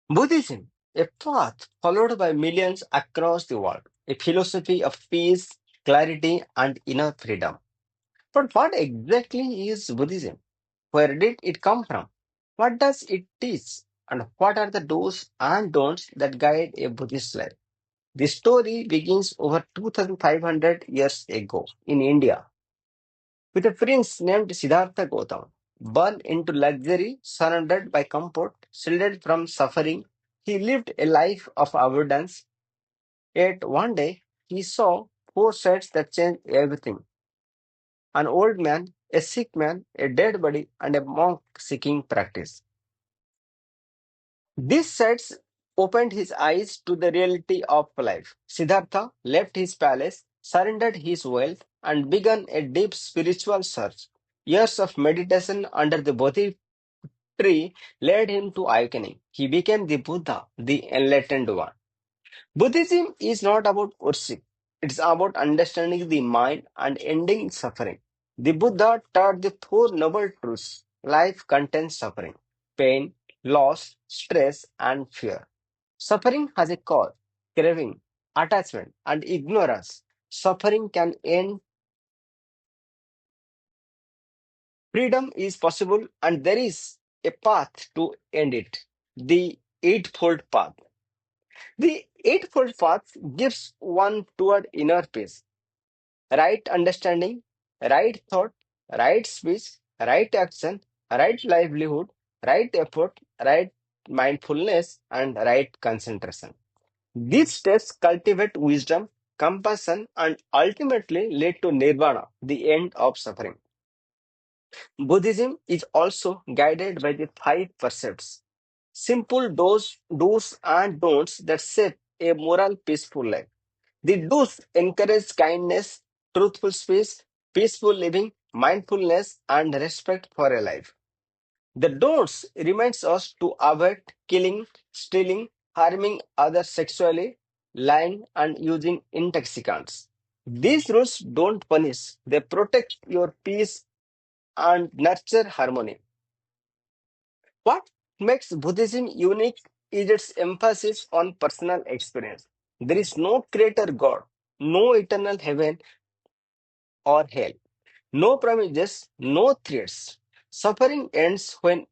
Buddhism, a path followed by millions across the world, a philosophy of peace, clarity, and inner freedom. But what exactly is Buddhism? Where did it come from? What does it teach? And what are the do's and don'ts that guide a Buddhist life? The story begins over 2500 years ago in India with a prince named Siddhartha Gautama. Born into luxury, surrounded by comfort, shielded from suffering, he lived a life of abundance. Yet one day he saw four sights that changed everything: an old man, a sick man, a dead body, and a monk seeking practice. These sights opened his eyes to the reality of life. Siddhartha left his palace, surrendered his wealth, and began a deep spiritual search. Years of meditation under the Bodhi tree led him to awakening. He became the Buddha, the enlightened one. Buddhism is not about worship, it's about understanding the mind and ending suffering. The Buddha taught the four noble truths: life contains suffering, pain, loss, stress, and fear. Suffering has a cause: craving, attachment, and ignorance. Suffering can end, freedom is possible, and there is a path to end it: the Eightfold Path. The Eightfold Path gives one toward inner peace: right understanding, right thought, right speech, right action, right livelihood, right effort, right mindfulness, and right concentration. These steps cultivate wisdom, compassion, and ultimately lead to nirvana, the end of suffering. Buddhism is also guided by the five precepts, simple do's and don'ts that shape a moral, peaceful life. The do's encourage kindness, truthful speech, peaceful living, mindfulness, and respect for a life. The don'ts reminds us to avoid killing, stealing, harming others sexually, lying, and using intoxicants. These rules don't punish; they protect your peace and nurture harmony. What makes Buddhism unique is its emphasis on personal experience. There is no creator God, no eternal heaven or hell, no promises, no threats. Suffering ends when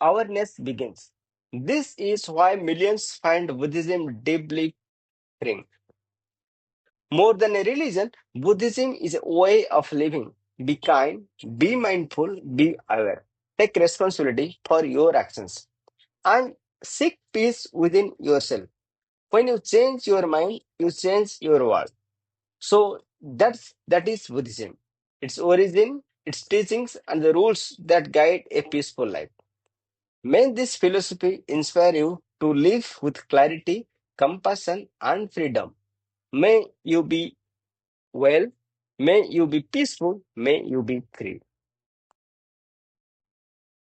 awareness begins. This is why millions find Buddhism deeply freeing. More than a religion, Buddhism is a way of living. Be kind, be mindful, be aware. Take responsibility for your actions and seek peace within yourself. When you change your mind, you change your world. So that is Buddhism. Its origin, its teachings, and the rules that guide a peaceful life. May this philosophy inspire you to live with clarity, compassion, and freedom. May you be well, may you be peaceful, may you be free.